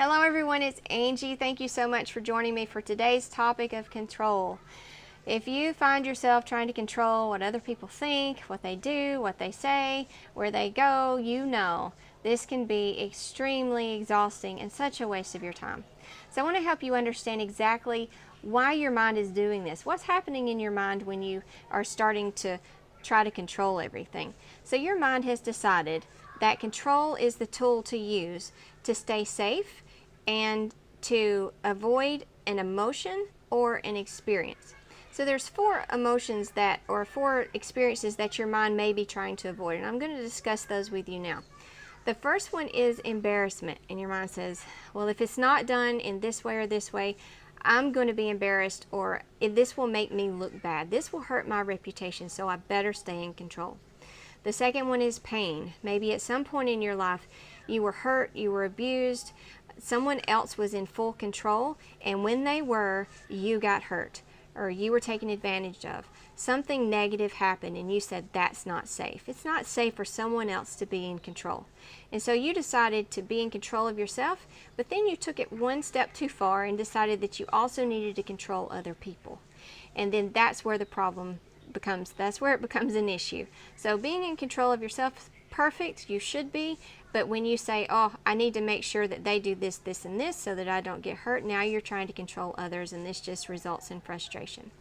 Hello everyone, it's Angie. Thank you so much for joining me for today's topic of control. If you find yourself trying to control what other people think, what they do, what they say, where they go, you know this can be extremely exhausting and such a waste of your time. So I want to help you understand exactly why your mind is doing this. What's happening in your mind when you are starting to try to control everything? So your mind has decided that control is the tool to use to stay safe and to avoid an emotion or an experience. So there's four emotions or four experiences that your mind may be trying to avoid, and I'm going to discuss those with you now. The first one is embarrassment, and your mind says, well, if it's not done in this way or this way, I'm going to be embarrassed, or this will make me look bad. This will hurt my reputation, so I better stay in control. The second one is pain. Maybe at some point in your life you were hurt, you were abused, someone else was in full control, and when they were, you got hurt or you were taken advantage of. Something negative happened and you said that's not safe. It's not safe for someone else to be in control. And so you decided to be in control of yourself, but then you took it one step too far and decided that you also needed to control other people. And then that's where the problem that's where it becomes an issue. So being in control of yourself, perfect, you should be, but when you say, oh, I need to make sure that they do this, this, and this so that I don't get hurt, now you're trying to control others, and this just results in frustration.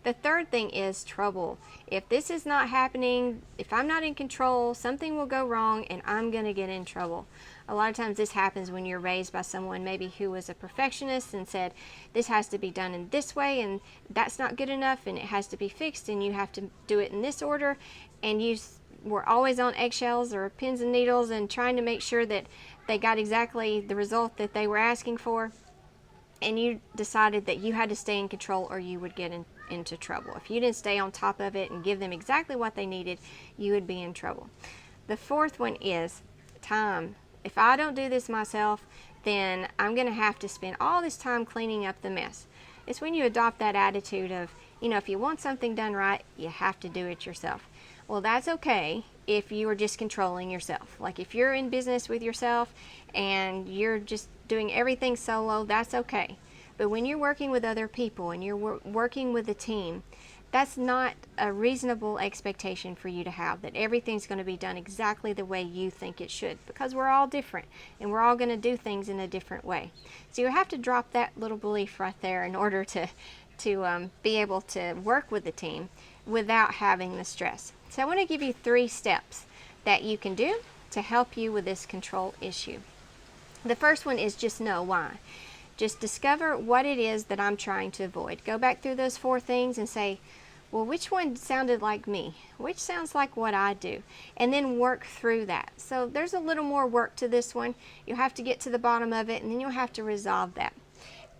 The third thing is trouble. If this is not happening, if I'm not in control, something will go wrong and I'm going to get in trouble. A lot of times this happens when you're raised by someone maybe who was a perfectionist and said, this has to be done in this way and that's not good enough and it has to be fixed and you have to do it in this order, and you were always on eggshells or pins and needles and trying to make sure that they got exactly the result that they were asking for, and you decided that you had to stay in control or you would get into trouble. If you didn't stay on top of it and give them exactly what they needed, you would be in trouble. The fourth one is time. If I don't do this myself, then I'm going to have to spend all this time cleaning up the mess. It's when you adopt that attitude of, if you want something done right, you have to do it yourself. Well, that's okay if you are just controlling yourself. Like if you're in business with yourself and you're just doing everything solo, that's okay. But when you're working with other people and you're working with a team, that's not a reasonable expectation for you to have, that everything's going to be done exactly the way you think it should, because we're all different and we're all going to do things in a different way. So you have to drop that little belief right there in order to be able to work with the team without having the stress. So I want to give you 3 steps that you can do to help you with this control issue. The first one is just know why. Just discover what it is that I'm trying to avoid. Go back through those 4 things and say, well, which one sounded like me? Which sounds like what I do? And then work through that. So there's a little more work to this one. You have to get to the bottom of it, and then you'll have to resolve that.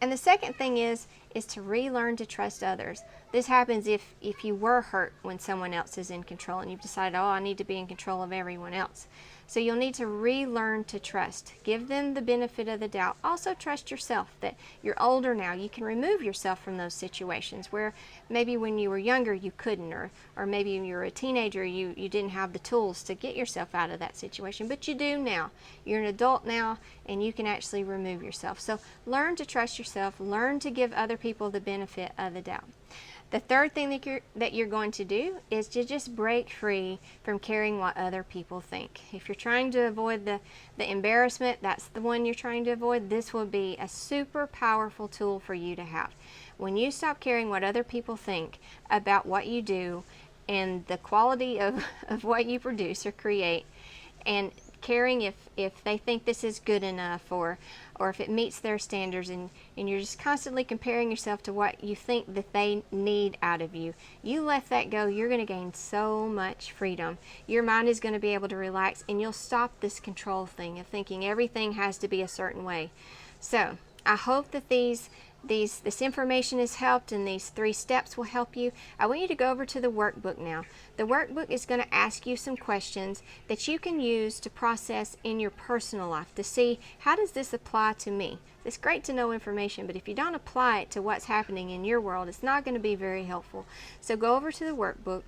And the second thing is to relearn to trust others. This happens if you were hurt when someone else is in control and you've decided, oh, I need to be in control of everyone else. So you'll need to relearn to trust. Give them the benefit of the doubt. Also trust yourself that you're older now. You can remove yourself from those situations where maybe when you were younger you couldn't, or maybe when you were a teenager you didn't have the tools to get yourself out of that situation, but you do now. You're an adult now and you can actually remove yourself. So learn to trust yourself. Learn to give other people the benefit of the doubt. The third thing that you're going to do is to just break free from caring what other people think. If you're trying to avoid the embarrassment, that's the one you're trying to avoid, this will be a super powerful tool for you to have. When you stop caring what other people think about what you do and the quality of what you produce or create, and caring if they think this is good enough or if it meets their standards, and you're just constantly comparing yourself to what you think that they need out of you, you let that go, you're going to gain so much freedom. Your mind is going to be able to relax, and you'll stop this control thing of thinking everything has to be a certain way. So I hope that this information has helped, and these 3 steps will help you. I want you to go over to the workbook now. The workbook is going to ask you some questions that you can use to process in your personal life to see, how does this apply to me? It's great to know information, but if you don't apply it to what's happening in your world, it's not going to be very helpful. So go over to the workbook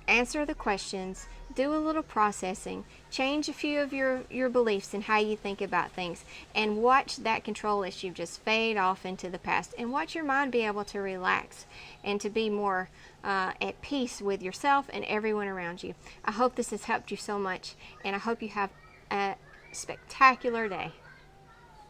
answer the questions, do a little processing, change a few of your beliefs and how you think about things, and watch that control issue just fade off into the past, and watch your mind be able to relax and to be more at peace with yourself and everyone around you. I hope this has helped you so much, and I hope you have a spectacular day.